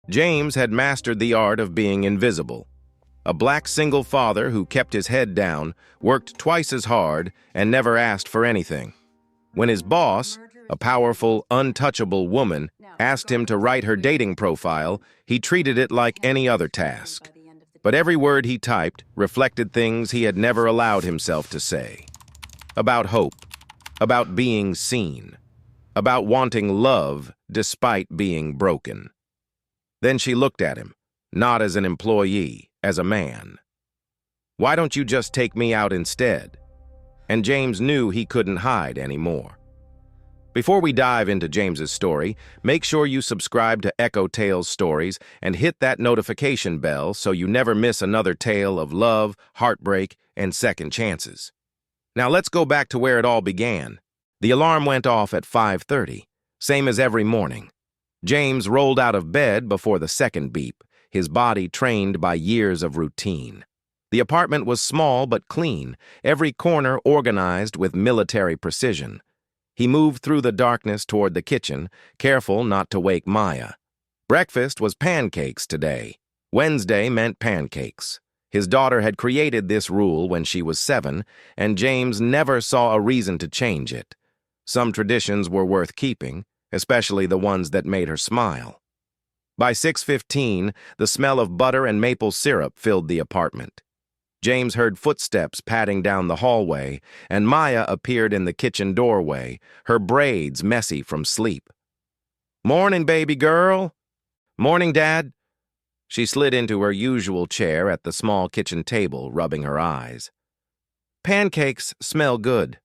James had mastered the art of being invisible. A black single father who kept his head down, worked twice as hard, and never asked for anything. When his boss, a powerful, untouchable woman, asked him to write her dating profile, he treated it like any other task. But every word he typed reflected things he had never allowed himself to say. About hope, about being seen, about wanting love despite being broken. Then she looked at him, not as an employee, as a man. "Why don't you just take me out instead?" And James knew he couldn't hide anymore. Before we dive into James's story, make sure you subscribe to Echo Tales Stories and hit that notification bell so you never miss another tale of love, heartbreak, and second chances. Now let's go back to where it all began. The alarm went off at 5:30, same as every morning. James rolled out of bed before the second beep, his body trained by years of routine. The apartment was small but clean, every corner organized with military precision. He moved through the darkness toward the kitchen, careful not to wake Maya. Breakfast was pancakes today. Wednesday meant pancakes. His daughter had created this rule when she was 7, and James never saw a reason to change it. Some traditions were worth keeping, especially the ones that made her smile. By 6:15, the smell of butter and maple syrup filled the apartment. James heard footsteps padding down the hallway, and Maya appeared in the kitchen doorway, her braids messy from sleep. "Morning, baby girl." "Morning, Dad." She slid into her usual chair at the small kitchen table, rubbing her eyes. "Pancakes smell good."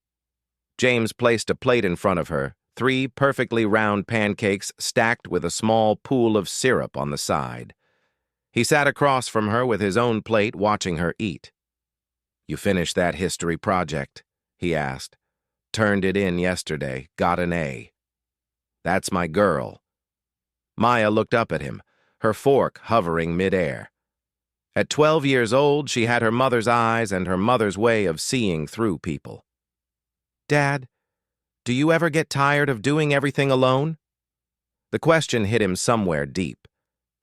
James placed a plate in front of her, 3 perfectly round pancakes stacked with a small pool of syrup on the side. He sat across from her with his own plate, watching her eat. "You finished that history project?" he asked. "Turned it in yesterday, got an A." "That's my girl." Maya looked up at him, her fork hovering midair. At 12 years old, she had her mother's eyes and her mother's way of seeing through people. "Dad, do you ever get tired of doing everything alone?" The question hit him somewhere deep.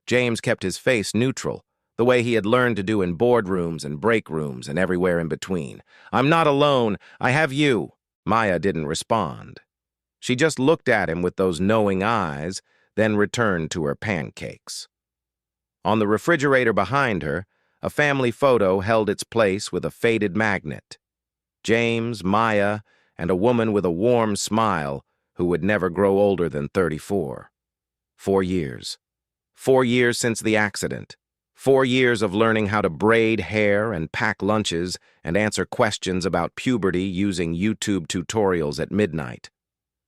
James kept his face neutral, the way he had learned to do in boardrooms and break rooms and everywhere in between. "I'm not alone. I have you." Maya didn't respond. She just looked at him with those knowing eyes, then returned to her pancakes. On the refrigerator behind her, a family photo held its place with a faded magnet. James, Maya, and a woman with a warm smile who would never grow older than 34. 4 years. 4 years since the accident. 4 years of learning how to braid hair and pack lunches and answer questions about puberty using YouTube tutorials at midnight.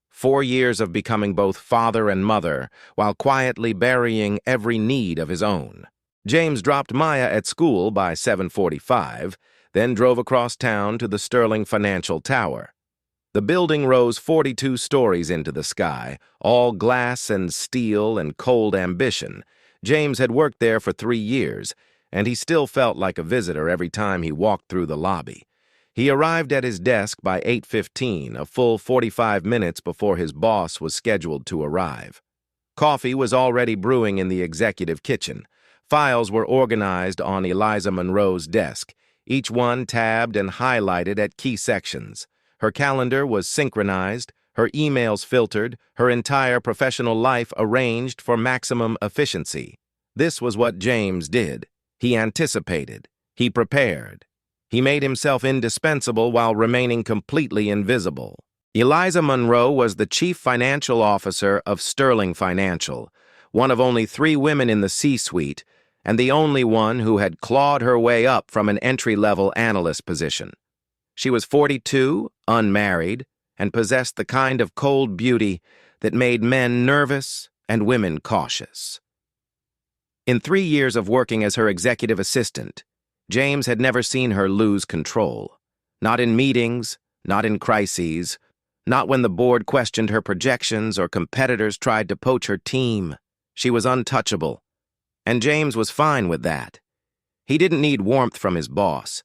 4 years of becoming both father and mother while quietly burying every need of his own. James dropped Maya at school by 7:45, then drove across town to the Sterling Financial Tower. The building rose 42 stories into the sky, all glass and steel and cold ambition. James had worked there for 3 years, and he still felt like a visitor every time he walked through the lobby. He arrived at his desk by 8:15, a full 45 minutes before his boss was scheduled to arrive. Coffee was already brewing in the executive kitchen. Files were organized on Eliza Monroe's desk, each one tabbed and highlighted at key sections. Her calendar was synchronized, her emails filtered, her entire professional life arranged for maximum efficiency. This was what James did. He anticipated. He prepared. He made himself indispensable while remaining completely invisible. Eliza Monroe was the chief financial officer of Sterling Financial, one of only 3 women in the C-suite, and the only one who had clawed her way up from an entry-level analyst position. She was 42, unmarried, and possessed the kind of cold beauty that made men nervous and women cautious. In 3 years of working as her executive assistant, James had never seen her lose control. Not in meetings, not in crises, not when the board questioned her projections or competitors tried to poach her team. She was untouchable, and James was fine with that. He didn't need warmth from his boss.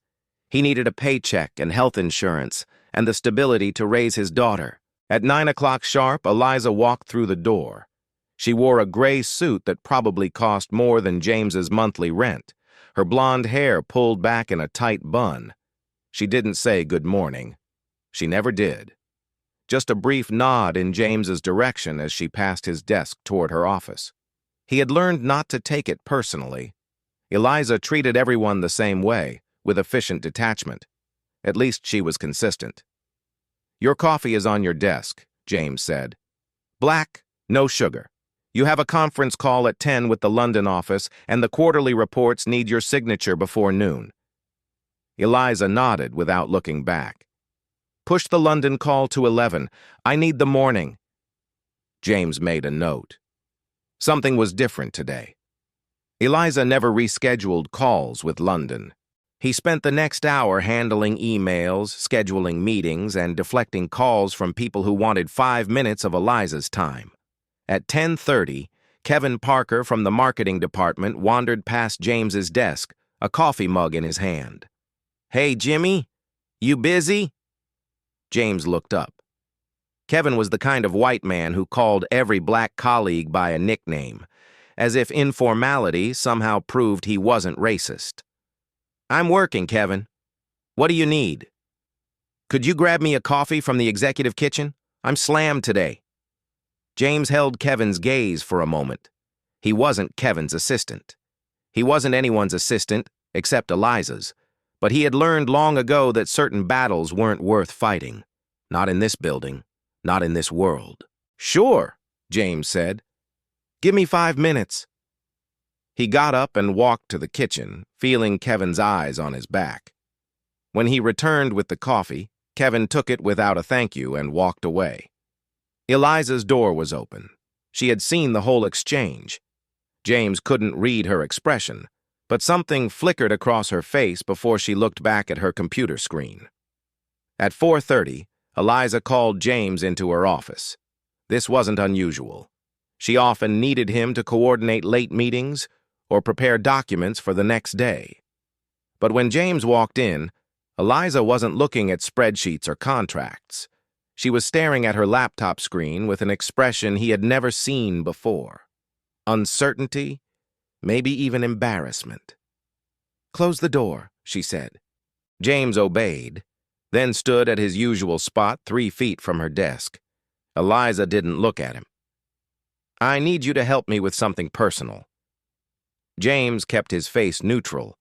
He needed a paycheck and health insurance and the stability to raise his daughter. At 9 o'clock sharp, Eliza walked through the door. She wore a gray suit that probably cost more than James's monthly rent, her blonde hair pulled back in a tight bun. She didn't say good morning. She never did. Just a brief nod in James's direction as she passed his desk toward her office. He had learned not to take it personally. Eliza treated everyone the same way, with efficient detachment. At least she was consistent. "Your coffee is on your desk," James said. "Black, no sugar. You have a conference call at 10 with the London office, and the quarterly reports need your signature before noon." Eliza nodded without looking back. "Push the London call to 11. I need the morning." James made a note. Something was different today. Eliza never rescheduled calls with London. He spent the next hour handling emails, scheduling meetings, and deflecting calls from people who wanted 5 minutes of Eliza's time. At 10:30, Kevin Parker from the marketing department wandered past James's desk, a coffee mug in his hand. "Hey, Jimmy, you busy?" James looked up. Kevin was the kind of white man who called every black colleague by a nickname, as if informality somehow proved he wasn't racist. "I'm working, Kevin. What do you need?" "Could you grab me a coffee from the executive kitchen? I'm slammed today." James held Kevin's gaze for a moment. He wasn't Kevin's assistant. He wasn't anyone's assistant except Eliza's, but he had learned long ago that certain battles weren't worth fighting. Not in this building, not in this world. "Sure," James said. "Give me 5 minutes." He got up and walked to the kitchen, feeling Kevin's eyes on his back. When he returned with the coffee, Kevin took it without a thank you and walked away. Eliza's door was open. She had seen the whole exchange. James couldn't read her expression, but something flickered across her face before she looked back at her computer screen. At 4:30, Eliza called James into her office. This wasn't unusual. She often needed him to coordinate late meetings or prepare documents for the next day. But when James walked in, Eliza wasn't looking at spreadsheets or contracts. She was staring at her laptop screen with an expression he had never seen before. Uncertainty, maybe even embarrassment. "Close the door," she said. James obeyed, then stood at his usual spot 3 feet from her desk. Eliza didn't look at him. "I need you to help me with something personal." James kept his face neutral.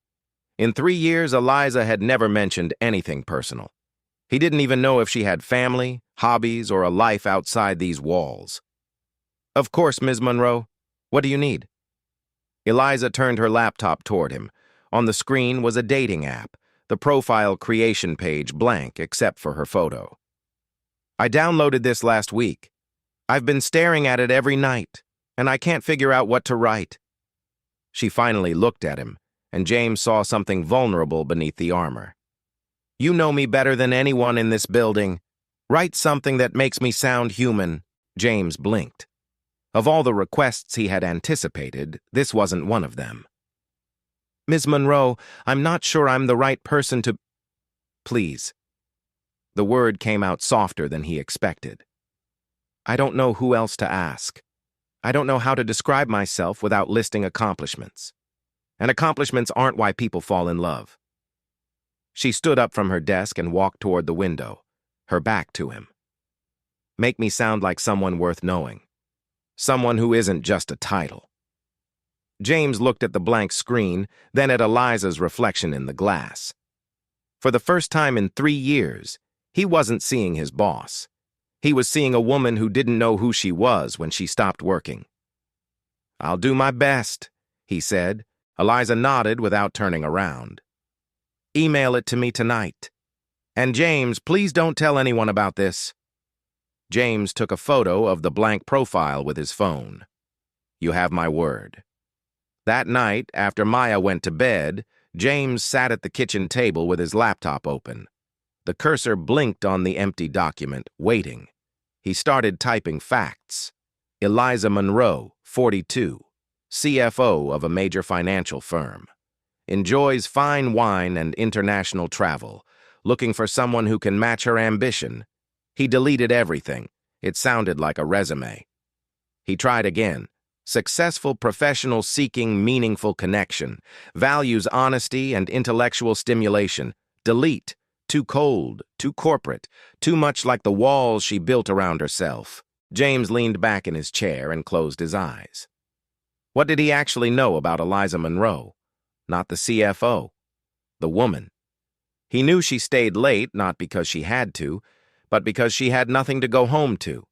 In 3 years, Eliza had never mentioned anything personal. He didn't even know if she had family, hobbies, or a life outside these walls. "Of course, Ms. Monroe. What do you need?" Eliza turned her laptop toward him. On the screen was a dating app, the profile creation page blank except for her photo. "I downloaded this last week. I've been staring at it every night, and I can't figure out what to write." She finally looked at him, and James saw something vulnerable beneath the armor. "You know me better than anyone in this building. Write something that makes me sound human." James blinked. Of all the requests he had anticipated, this wasn't one of them. "Ms. Monroe, I'm not sure I'm the right person to—" "Please." The word came out softer than he expected. "I don't know who else to ask. I don't know how to describe myself without listing accomplishments. And accomplishments aren't why people fall in love." She stood up from her desk and walked toward the window, her back to him. "Make me sound like someone worth knowing. Someone who isn't just a title." James looked at the blank screen, then at Eliza's reflection in the glass. For the first time in 3 years, he wasn't seeing his boss. He was seeing a woman who didn't know who she was when she stopped working. "I'll do my best," he said. Eliza nodded without turning around. "Email it to me tonight. And James, please don't tell anyone about this." James took a photo of the blank profile with his phone. "You have my word." That night, after Maya went to bed, James sat at the kitchen table with his laptop open. The cursor blinked on the empty document, waiting. He started typing facts. Eliza Monroe, 42, CFO of a major financial firm. Enjoys fine wine and international travel, looking for someone who can match her ambition. He deleted everything. It sounded like a resume. He tried again. Successful professional seeking meaningful connection. Values honesty and intellectual stimulation. Delete. Too cold, too corporate, too much like the walls she built around herself. James leaned back in his chair and closed his eyes. What did he actually know about Eliza Monroe? Not the CFO. The woman. He knew she stayed late not because she had to, but because she had nothing to go home to.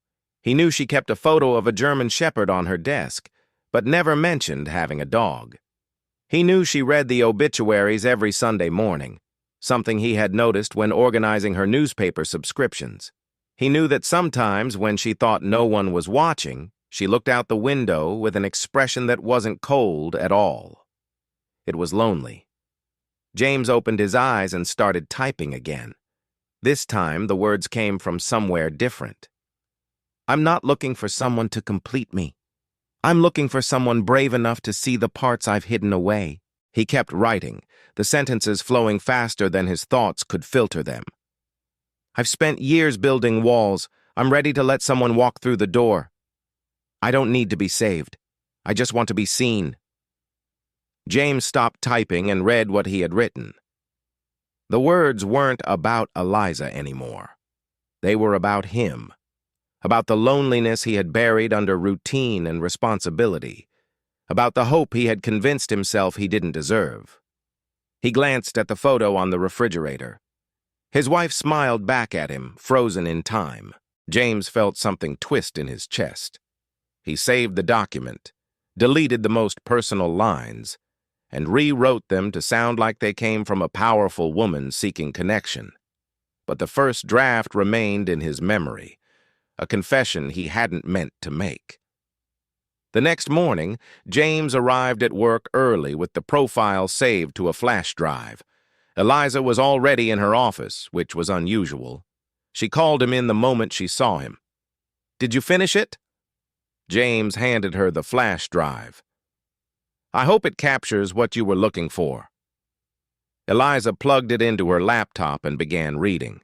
He knew she kept a photo of a German shepherd on her desk, but never mentioned having a dog. He knew she read the obituaries every Sunday morning, something he had noticed when organizing her newspaper subscriptions. He knew that sometimes when she thought no one was watching, she looked out the window with an expression that wasn't cold at all. It was lonely. James opened his eyes and started typing again. This time, the words came from somewhere different. I'm not looking for someone to complete me. I'm looking for someone brave enough to see the parts I've hidden away. He kept writing, the sentences flowing faster than his thoughts could filter them. I've spent years building walls. I'm ready to let someone walk through the door. I don't need to be saved. I just want to be seen. James stopped typing and read what he had written. The words weren't about Eliza anymore. They were about him. About the loneliness he had buried under routine and responsibility, about the hope he had convinced himself he didn't deserve. He glanced at the photo on the refrigerator. His wife smiled back at him, frozen in time. James felt something twist in his chest. He saved the document, deleted the most personal lines, and rewrote them to sound like they came from a powerful woman seeking connection. But the first draft remained in his memory, a confession he hadn't meant to make. The next morning, James arrived at work early with the profile saved to a flash drive. Eliza was already in her office, which was unusual. She called him in the moment she saw him. "Did you finish it?" James handed her the flash drive. "I hope it captures what you were looking for." Eliza plugged it into her laptop and began reading.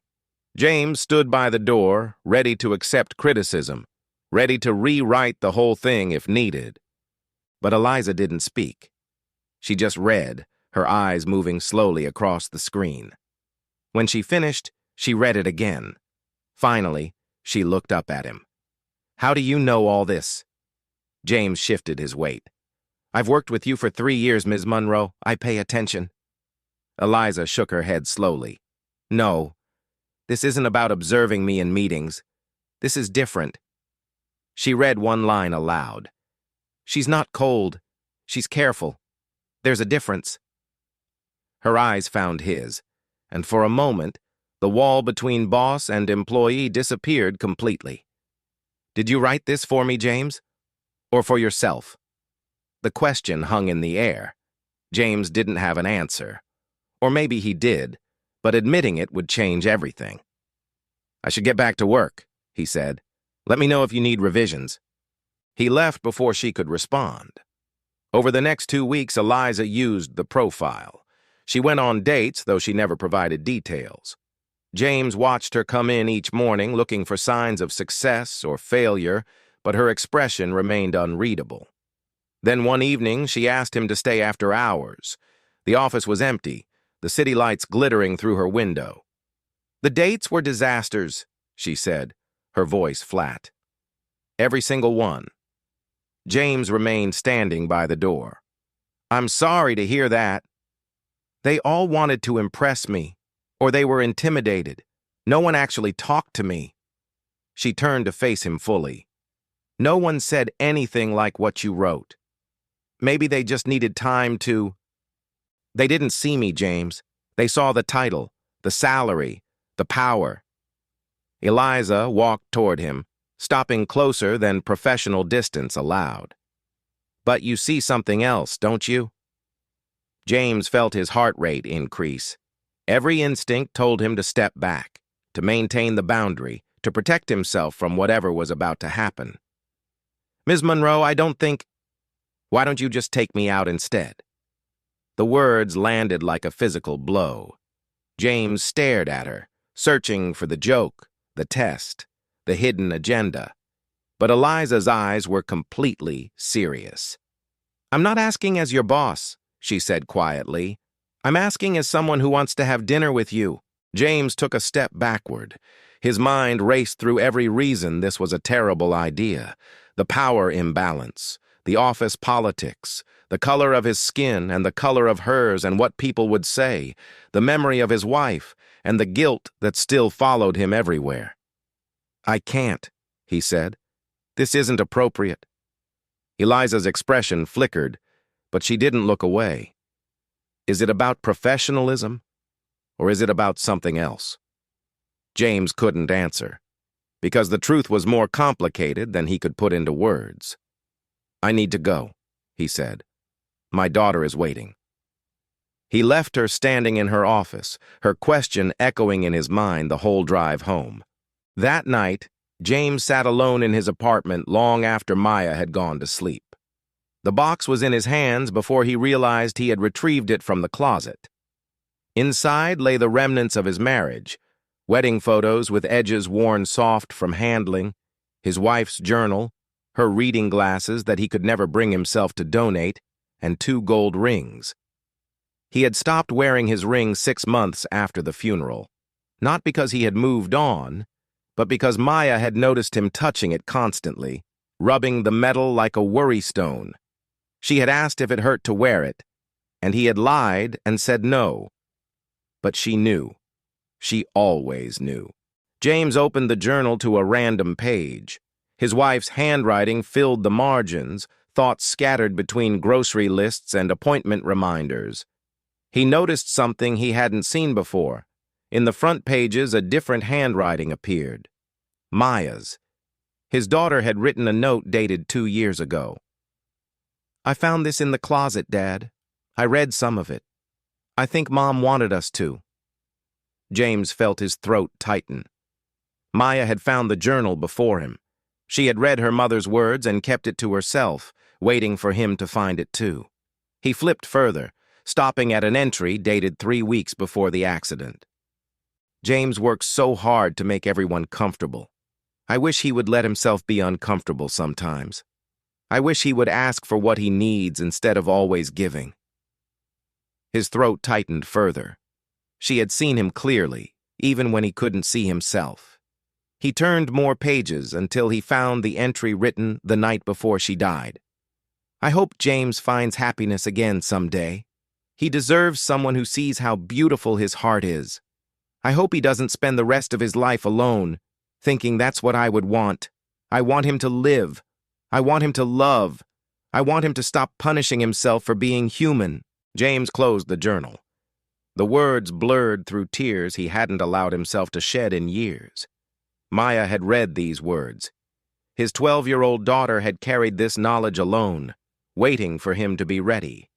James stood by the door, ready to accept criticism, ready to rewrite the whole thing if needed. But Eliza didn't speak. She just read, her eyes moving slowly across the screen. When she finished, she read it again. Finally, she looked up at him. "How do you know all this?" James shifted his weight. "I've worked with you for 3 years, Ms. Monroe. I pay attention." Eliza shook her head slowly. "No. This isn't about observing me in meetings. This is different." She read one line aloud. "She's not cold. She's careful. There's a difference." Her eyes found his, and for a moment, the wall between boss and employee disappeared completely. "Did you write this for me, James? Or for yourself?" The question hung in the air. James didn't have an answer. Or maybe he did, but admitting it would change everything. "I should get back to work," he said. "Let me know if you need revisions." He left before she could respond. Over the next 2 weeks, Eliza used the profile. She went on dates, though she never provided details. James watched her come in each morning looking for signs of success or failure, but her expression remained unreadable. Then one evening, she asked him to stay after hours. The office was empty, the city lights glittering through her window. "The dates were disasters," she said, her voice flat. "Every single one." James remained standing by the door. "I'm sorry to hear that." "They all wanted to impress me, or they were intimidated. No one actually talked to me." She turned to face him fully. "No one said anything like what you wrote. Maybe they just needed time to—" "They didn't see me, James. They saw the title, the salary, the power." Eliza walked toward him, stopping closer than professional distance allowed. "But you see something else, don't you?" James felt his heart rate increase. Every instinct told him to step back, to maintain the boundary, to protect himself from whatever was about to happen. "Ms. Monroe, I don't think— Why don't you just take me out instead?" The words landed like a physical blow. James stared at her, searching for the joke, the test, the hidden agenda. but Eliza's eyes were completely serious. "I'm not asking as your boss," she said quietly. "I'm asking as someone who wants to have dinner with you." James took a step backward. His mind raced through every reason this was a terrible idea. The power imbalance, the office politics, the color of his skin and the color of hers and what people would say, the memory of his wife, and the guilt that still followed him everywhere. "I can't," he said. "This isn't appropriate." Eliza's expression flickered, but she didn't look away. Is it about professionalism, or is it about something else? James couldn't answer, because the truth was more complicated than he could put into words. "I need to go," he said. "My daughter is waiting." He left her standing in her office, her question echoing in his mind the whole drive home. That night, James sat alone in his apartment long after Maya had gone to sleep. The box was in his hands before he realized he had retrieved it from the closet. Inside lay the remnants of his marriage, wedding photos with edges worn soft from handling, his wife's journal, her reading glasses that he could never bring himself to donate, and 2 gold rings. He had stopped wearing his ring 6 months after the funeral, not because he had moved on, but because Maya had noticed him touching it constantly, rubbing the metal like a worry stone. She had asked if it hurt to wear it, and he had lied and said no. But she knew. She always knew. James opened the journal to a random page. His wife's handwriting filled the margins, thoughts scattered between grocery lists and appointment reminders. He noticed something he hadn't seen before. In the front pages, a different handwriting appeared. Maya's. His daughter had written a note dated 2 years ago. "I found this in the closet, Dad. I read some of it. I think Mom wanted us to." James felt his throat tighten. Maya had found the journal before him. She had read her mother's words and kept it to herself, waiting for him to find it too. He flipped further, stopping at an entry dated 3 weeks before the accident. "James works so hard to make everyone comfortable. I wish he would let himself be uncomfortable sometimes. I wish he would ask for what he needs instead of always giving." His throat tightened further. She had seen him clearly, even when he couldn't see himself. He turned more pages until he found the entry written the night before she died. "I hope James finds happiness again someday. He deserves someone who sees how beautiful his heart is. I hope he doesn't spend the rest of his life alone, thinking that's what I would want. I want him to live. I want him to love. I want him to stop punishing himself for being human." James closed the journal. The words blurred through tears he hadn't allowed himself to shed in years. Maya had read these words. His 12-year-old daughter had carried this knowledge alone, waiting for him to be ready.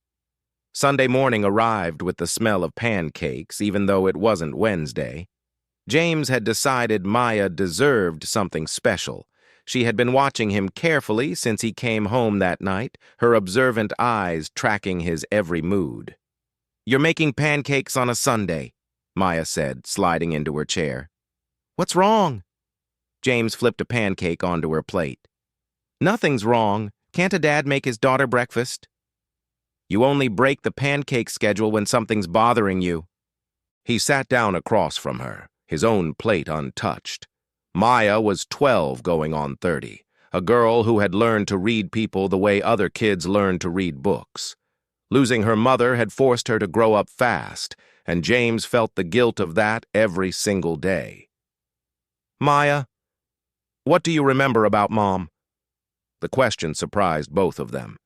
Sunday morning arrived with the smell of pancakes, even though it wasn't Wednesday. James had decided Maya deserved something special. She had been watching him carefully since he came home that night, her observant eyes tracking his every mood. "You're making pancakes on a Sunday," Maya said, sliding into her chair. "What's wrong?" James flipped a pancake onto her plate. "Nothing's wrong. Can't a dad make his daughter breakfast?" "You only break the pancake schedule when something's bothering you." He sat down across from her, his own plate untouched. Maya was 12 going on 30, a girl who had learned to read people the way other kids learned to read books. Losing her mother had forced her to grow up fast, and James felt the guilt of that every single day. "Maya, what do you remember about Mom?" The question surprised both of them.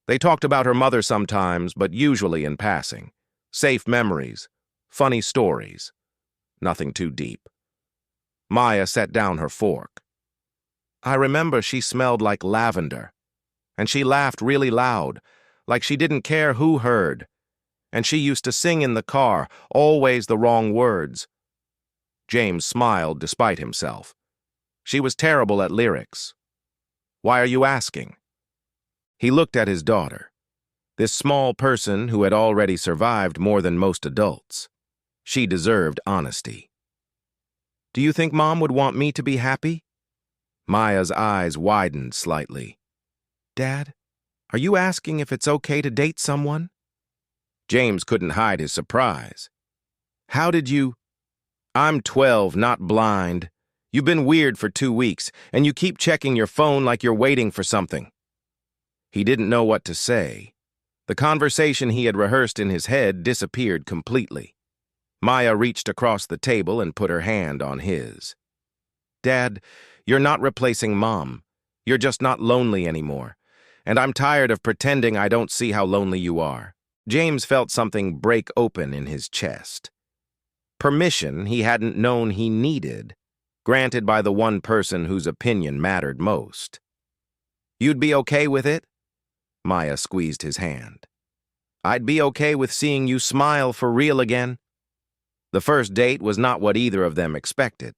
They talked about her mother sometimes, but usually in passing. Safe memories, funny stories. Nothing too deep. Maya set down her fork. "I remember she smelled like lavender, and she laughed really loud, like she didn't care who heard, and she used to sing in the car, always the wrong words." James smiled despite himself. "She was terrible at lyrics. Why are you asking?" He looked at his daughter, this small person who had already survived more than most adults. She deserved honesty. "Do you think Mom would want me to be happy?" Maya's eyes widened slightly. Dad, are you asking if it's okay to date someone? James couldn't hide his surprise. How did you? I'm 12, not blind. You've been weird for 2 weeks, and you keep checking your phone like you're waiting for something. He didn't know what to say. The conversation he had rehearsed in his head disappeared completely. Maya reached across the table and put her hand on his. Dad, you're not replacing Mom. You're just not lonely anymore. And I'm tired of pretending I don't see how lonely you are. James felt something break open in his chest. Permission he hadn't known he needed, granted by the one person whose opinion mattered most. You'd be okay with it? Maya squeezed his hand. I'd be okay with seeing you smile for real again. The first date was not what either of them expected.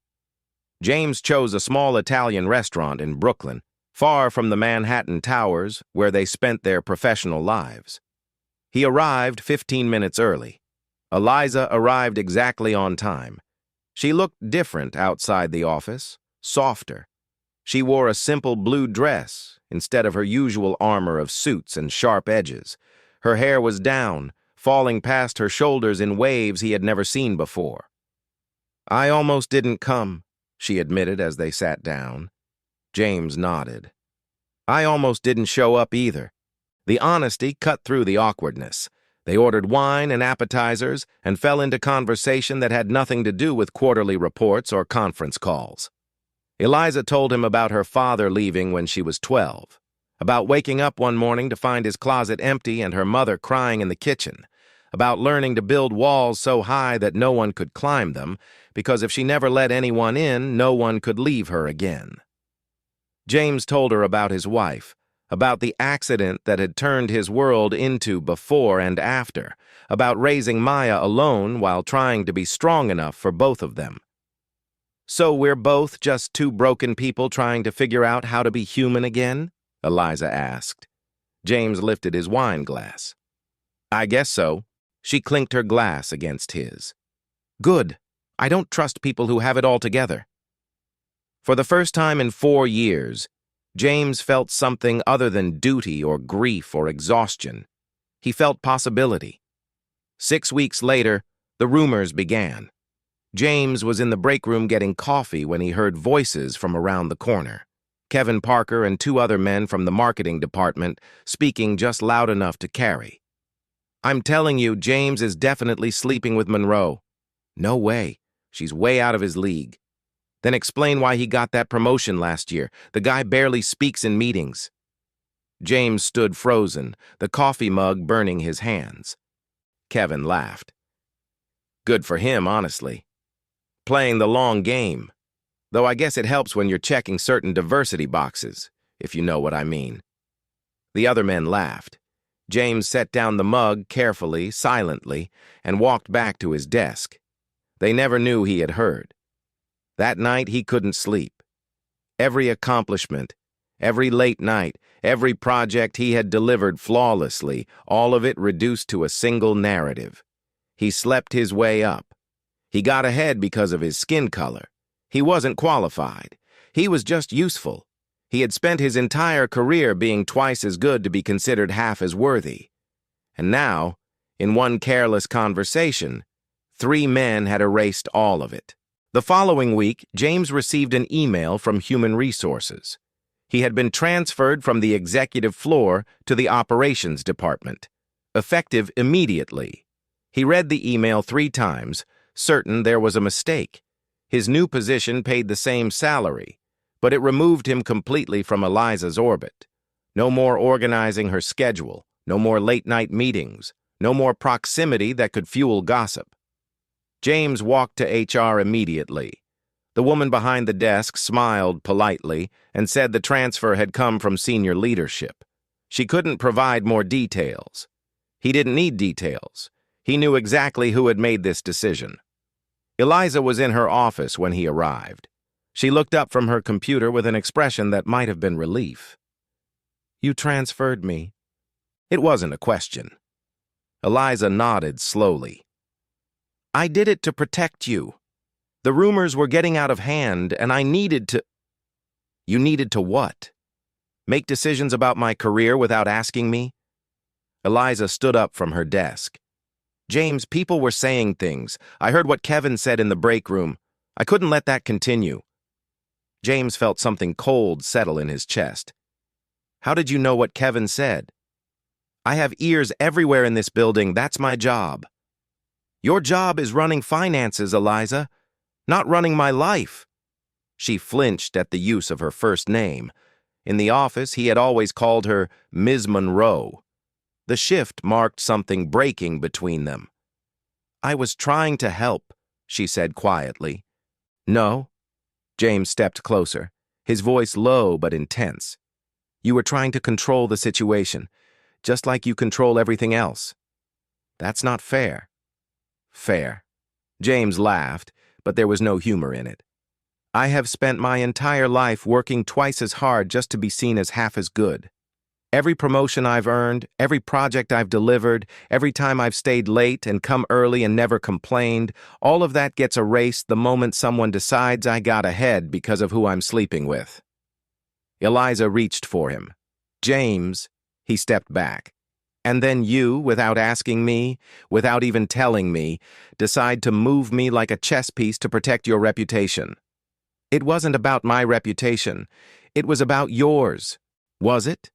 James chose a small Italian restaurant in Brooklyn, far from the Manhattan Towers where they spent their professional lives. He arrived 15 minutes early. Eliza arrived exactly on time. She looked different outside the office, softer. She wore a simple blue dress instead of her usual armor of suits and sharp edges. Her hair was down, falling past her shoulders in waves he had never seen before. I almost didn't come, she admitted as they sat down. James nodded. I almost didn't show up either. The honesty cut through the awkwardness. They ordered wine and appetizers and fell into conversation that had nothing to do with quarterly reports or conference calls. Eliza told him about her father leaving when she was 12, about waking up one morning to find his closet empty and her mother crying in the kitchen, about learning to build walls so high that no one could climb them, because if she never let anyone in, no one could leave her again. James told her about his wife, about the accident that had turned his world into before and after, about raising Maya alone while trying to be strong enough for both of them. So we're both just two broken people trying to figure out how to be human again? Eliza asked. James lifted his wine glass. I guess so. She clinked her glass against his. Good. I don't trust people who have it all together. For the first time in 4 years, James felt something other than duty or grief or exhaustion. He felt possibility. 6 weeks later, the rumors began. James was in the break room getting coffee when he heard voices from around the corner. Kevin Parker and 2 other men from the marketing department speaking just loud enough to carry. I'm telling you, James is definitely sleeping with Monroe. No way. She's way out of his league. Then explain why he got that promotion last year. The guy barely speaks in meetings. James stood frozen, the coffee mug burning his hands. Kevin laughed. Good for him, honestly. Playing the long game. Though I guess it helps when you're checking certain diversity boxes, if you know what I mean. The other men laughed. James set down the mug carefully, silently, and walked back to his desk. They never knew he had heard. That night he couldn't sleep. Every accomplishment, every late night, every project he had delivered flawlessly, all of it reduced to a single narrative. He slept his way up. He got ahead because of his skin color. He wasn't qualified. He was just useful. He had spent his entire career being twice as good to be considered half as worthy. And now, in one careless conversation, 3 men had erased all of it. The following week, James received an email from Human Resources. He had been transferred from the executive floor to the operations department, effective immediately. He read the email 3 times, certain there was a mistake. His new position paid the same salary, but it removed him completely from Eliza's orbit. No more organizing her schedule, no more late-night meetings, no more proximity that could fuel gossip. James walked to HR immediately. The woman behind the desk smiled politely and said the transfer had come from senior leadership. She couldn't provide more details. He didn't need details. He knew exactly who had made this decision. Eliza was in her office when he arrived. She looked up from her computer with an expression that might have been relief. You transferred me. It wasn't a question. Eliza nodded slowly. I did it to protect you. The rumors were getting out of hand, and I needed to... You needed to what? Make decisions about my career without asking me? Eliza stood up from her desk. James, people were saying things. I heard what Kevin said in the break room. I couldn't let that continue. James felt something cold settle in his chest. How did you know what Kevin said? I have ears everywhere in this building. That's my job. Your job is running finances, Eliza, not running my life. She flinched at the use of her first name. In the office, he had always called her Ms. Monroe. The shift marked something breaking between them. I was trying to help, she said quietly. No? James stepped closer, his voice low but intense. You were trying to control the situation, just like you control everything else. That's not fair. Fair. James laughed, but there was no humor in it. I have spent my entire life working twice as hard just to be seen as half as good. Every promotion I've earned, every project I've delivered, every time I've stayed late and come early and never complained, all of that gets erased the moment someone decides I got ahead because of who I'm sleeping with. Eliza reached for him. James, he stepped back. And then you, without asking me, without even telling me, decide to move me like a chess piece to protect your reputation. It wasn't about my reputation. It was about yours. Was it?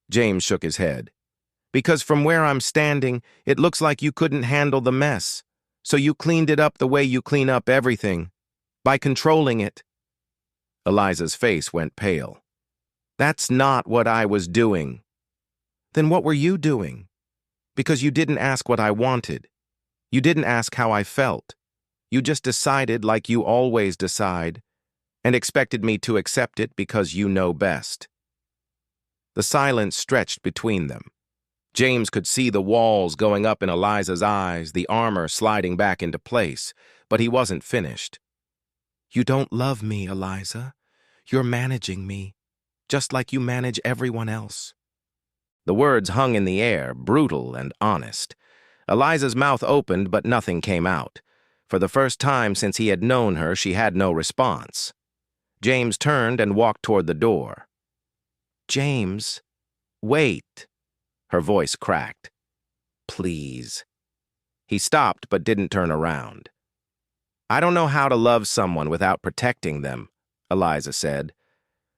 James shook his head. Because from where I'm standing, it looks like you couldn't handle the mess. So you cleaned it up the way you clean up everything. By controlling it. Eliza's face went pale. That's not what I was doing. Then what were you doing? Because you didn't ask what I wanted. You didn't ask how I felt. You just decided like you always decide, and expected me to accept it because you know best. The silence stretched between them. James could see the walls going up in Eliza's eyes, the armor sliding back into place, but he wasn't finished. You don't love me, Eliza. You're managing me, just like you manage everyone else. The words hung in the air, brutal and honest. Eliza's mouth opened, but nothing came out. For the first time since he had known her, she had no response. James turned and walked toward the door. James, wait. Her voice cracked. Please. He stopped but didn't turn around. I don't know how to love someone without protecting them, Eliza said.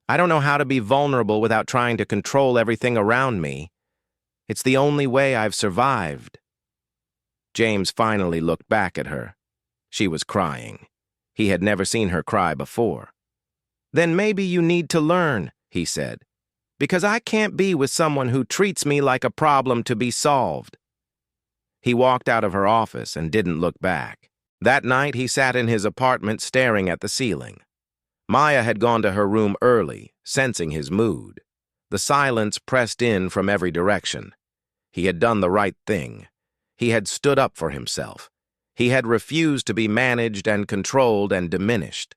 I don't know how to be vulnerable without trying to control everything around me. It's the only way I've survived. James finally looked back at her. She was crying. He had never seen her cry before. Then maybe you need to learn, he said, because I can't be with someone who treats me like a problem to be solved. He walked out of her office and didn't look back. That night he sat in his apartment staring at the ceiling. Maya had gone to her room early, sensing his mood. The silence pressed in from every direction. He had done the right thing. He had stood up for himself. He had refused to be managed and controlled and diminished.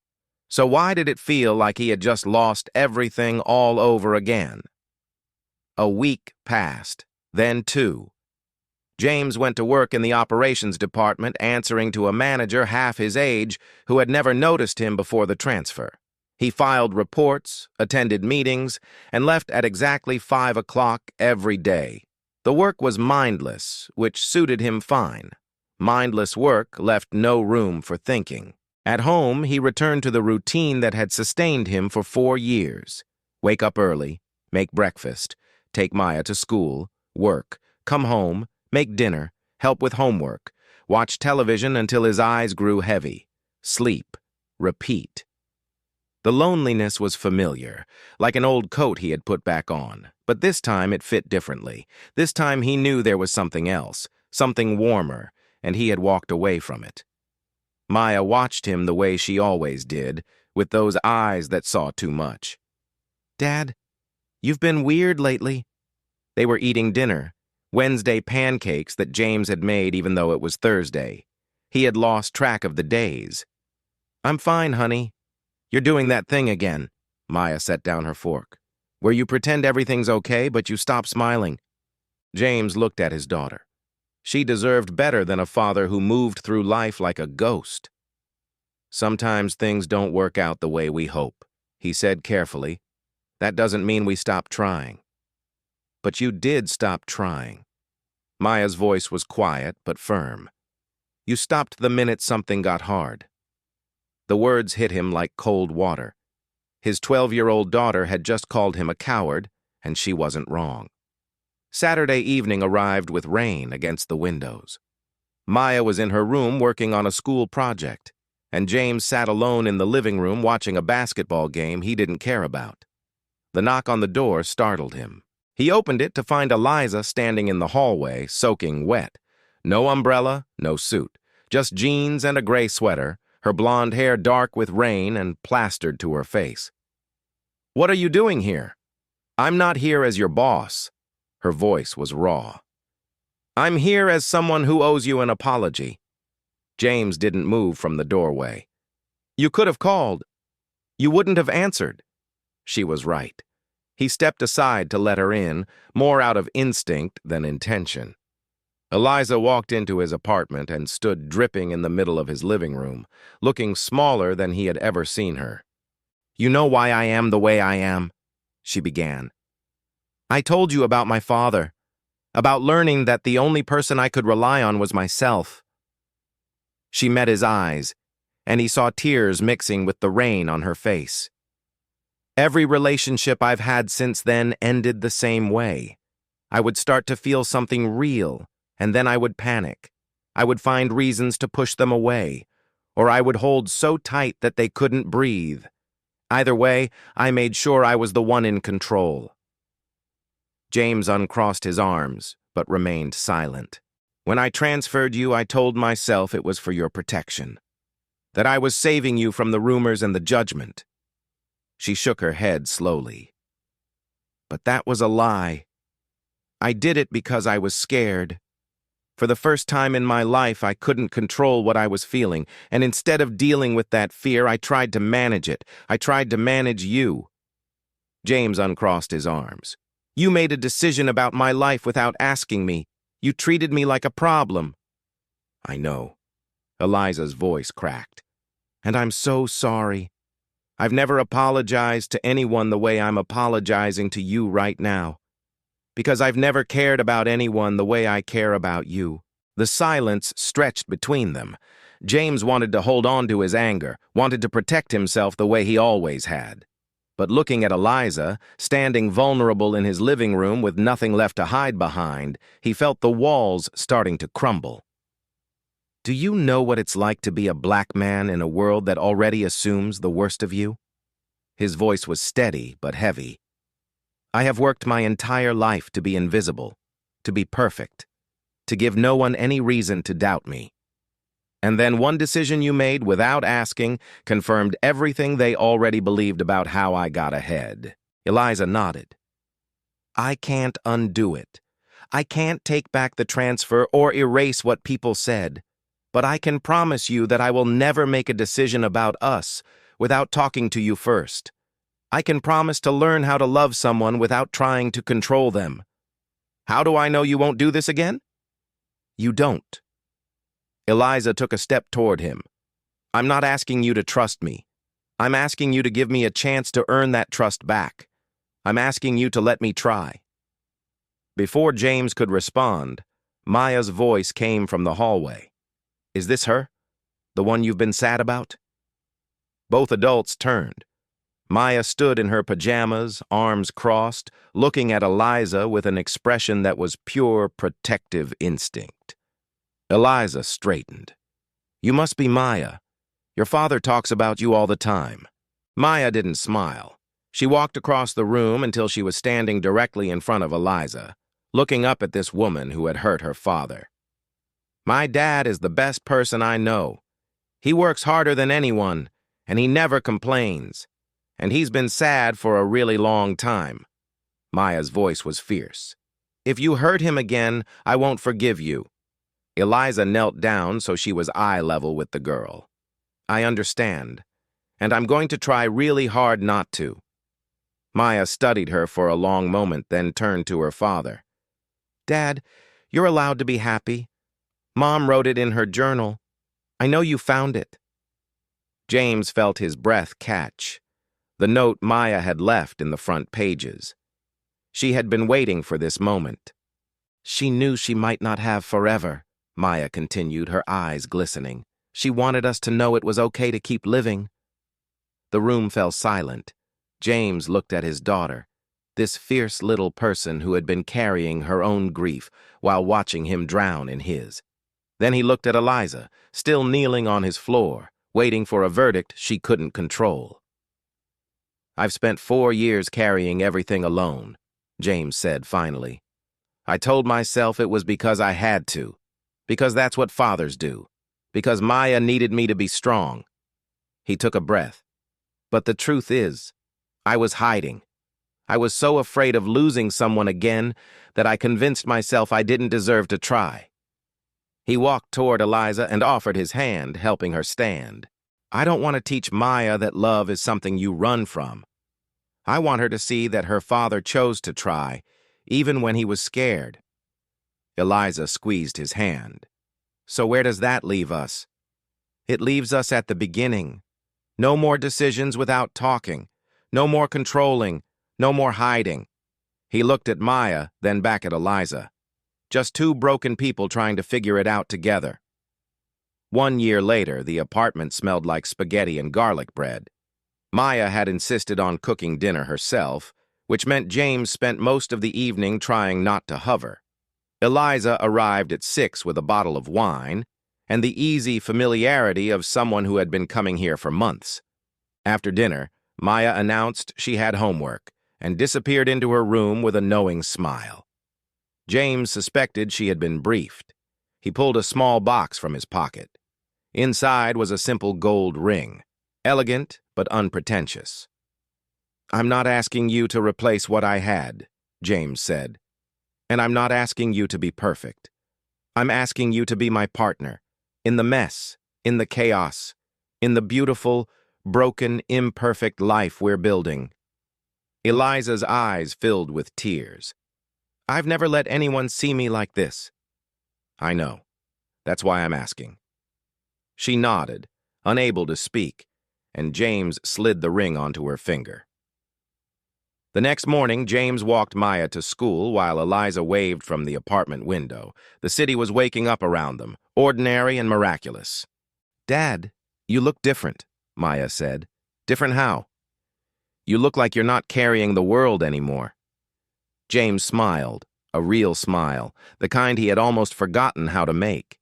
So why did it feel like he had just lost everything all over again? A week passed, then 2. James went to work in the operations department, answering to a manager half his age who had never noticed him before the transfer. He filed reports, attended meetings, and left at exactly 5 o'clock every day. The work was mindless, which suited him fine. Mindless work left no room for thinking. At home, he returned to the routine that had sustained him for 4 years. Wake up early, make breakfast, take Maya to school, work, come home, make dinner, help with homework, watch television until his eyes grew heavy, sleep, repeat. The loneliness was familiar, like an old coat he had put back on, but this time it fit differently. This time he knew there was something else, something warmer, and he had walked away from it. Maya watched him the way she always did, with those eyes that saw too much. Dad, you've been weird lately. They were eating dinner, Wednesday pancakes that James had made even though it was Thursday. He had lost track of the days. I'm fine, honey. You're doing that thing again. Maya set down her fork. Where you pretend everything's okay, but you stop smiling. James looked at his daughter. She deserved better than a father who moved through life like a ghost. Sometimes things don't work out the way we hope, he said carefully. "That doesn't mean we stopped trying." "But you did stop trying." Maya's voice was quiet but firm. "You stopped the minute something got hard." The words hit him like cold water. His 12-year-old daughter had just called him a coward, and she wasn't wrong. Saturday evening arrived with rain against the windows. Maya was in her room working on a school project, and James sat alone in the living room watching a basketball game he didn't care about. The knock on the door startled him. He opened it to find Eliza standing in the hallway, soaking wet. No umbrella, no suit, just jeans and a gray sweater, her blonde hair dark with rain and plastered to her face. "What are you doing here?" "I'm not here as your boss." Her voice was raw. "I'm here as someone who owes you an apology." James didn't move from the doorway. "You could have called. You wouldn't have answered." She was right. He stepped aside to let her in, more out of instinct than intention. Eliza walked into his apartment and stood dripping in the middle of his living room, looking smaller than he had ever seen her. "You know why I am the way I am," she began. "I told you about my father, about learning that the only person I could rely on was myself." She met his eyes, and he saw tears mixing with the rain on her face. "Every relationship I've had since then ended the same way. I would start to feel something real, and then I would panic. I would find reasons to push them away, or I would hold so tight that they couldn't breathe. Either way, I made sure I was the one in control." James uncrossed his arms, but remained silent. "When I transferred you, I told myself it was for your protection, that I was saving you from the rumors and the judgment." She shook her head slowly. "But that was a lie. I did it because I was scared. For the first time in my life, I couldn't control what I was feeling, and instead of dealing with that fear, I tried to manage it. I tried to manage you." James uncrossed his arms. "You made a decision about my life without asking me. You treated me like a problem." "I know." Eliza's voice cracked. "And I'm so sorry. I've never apologized to anyone the way I'm apologizing to you right now. Because I've never cared about anyone the way I care about you." The silence stretched between them. James wanted to hold on to his anger, wanted to protect himself the way he always had. But looking at Eliza, standing vulnerable in his living room with nothing left to hide behind, he felt the walls starting to crumble. "Do you know what it's like to be a black man in a world that already assumes the worst of you?" His voice was steady but heavy. "I have worked my entire life to be invisible, to be perfect, to give no one any reason to doubt me. And then one decision you made without asking confirmed everything they already believed about how I got ahead." Eliza nodded. "I can't undo it. I can't take back the transfer or erase what people said. But I can promise you that I will never make a decision about us without talking to you first. I can promise to learn how to love someone without trying to control them. How do I know you won't do this again?" "You don't." Eliza took a step toward him. "I'm not asking you to trust me. I'm asking you to give me a chance to earn that trust back. I'm asking you to let me try." Before James could respond, Maya's voice came from the hallway. "Is this her? The one you've been sad about?" Both adults turned. Maya stood in her pajamas, arms crossed, looking at Eliza with an expression that was pure protective instinct. Eliza straightened. "You must be Maya. Your father talks about you all the time." Maya didn't smile. She walked across the room until she was standing directly in front of Eliza, looking up at this woman who had hurt her father. "My dad is the best person I know. He works harder than anyone, and he never complains. And he's been sad for a really long time." Maya's voice was fierce. "If you hurt him again, I won't forgive you." Eliza knelt down so she was eye level with the girl. "I understand, and I'm going to try really hard not to." Maya studied her for a long moment, then turned to her father. "Dad, you're allowed to be happy. Mom wrote it in her journal. I know you found it." James felt his breath catch. the note Maya had left in the front pages. She had been waiting for this moment. She knew she might not have forever, Maya continued, her eyes glistening. She wanted us to know it was okay to keep living. The room fell silent. James looked at his daughter, this fierce little person who had been carrying her own grief while watching him drown in his. Then he looked at Eliza, still kneeling on his floor, waiting for a verdict she couldn't control. "I've spent 4 years carrying everything alone," James said finally. "I told myself it was because I had to, because that's what fathers do, because Maya needed me to be strong." He took a breath. "But the truth is, I was hiding. I was so afraid of losing someone again that I convinced myself I didn't deserve to try." He walked toward Eliza and offered his hand, helping her stand. "I don't want to teach Maya that love is something you run from. I want her to see that her father chose to try, even when he was scared." Eliza squeezed his hand. "So where does that leave us?" "It leaves us at the beginning. No more decisions without talking. No more controlling. No more hiding." He looked at Maya, then back at Eliza. Just 2 broken people trying to figure it out together. 1 year later, the apartment smelled like spaghetti and garlic bread. Maya had insisted on cooking dinner herself, which meant James spent most of the evening trying not to hover. Eliza arrived at 6 with a bottle of wine and the easy familiarity of someone who had been coming here for months. After dinner, Maya announced she had homework and disappeared into her room with a knowing smile. James suspected she had been briefed. He pulled a small box from his pocket. Inside was a simple gold ring, elegant but unpretentious. "I'm not asking you to replace what I had," James said. "And I'm not asking you to be perfect. I'm asking you to be my partner, in the mess, in the chaos, in the beautiful, broken, imperfect life we're building." Eliza's eyes filled with tears. "I've never let anyone see me like this." "I know. That's why I'm asking." She nodded, unable to speak, and James slid the ring onto her finger. The next morning, James walked Maya to school while Eliza waved from the apartment window. The city was waking up around them, ordinary and miraculous. "Dad, you look different," Maya said. "Different how?" "You look like you're not carrying the world anymore." James smiled, a real smile, the kind he had almost forgotten how to make.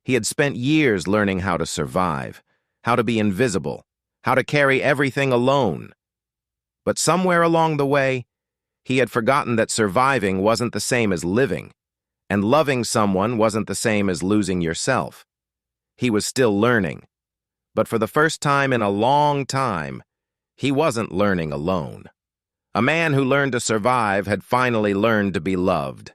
He had spent years learning how to survive, how to be invisible, how to carry everything alone. But somewhere along the way, he had forgotten that surviving wasn't the same as living, and loving someone wasn't the same as losing yourself. He was still learning, but for the first time in a long time, he wasn't learning alone. A man who learned to survive had finally learned to be loved.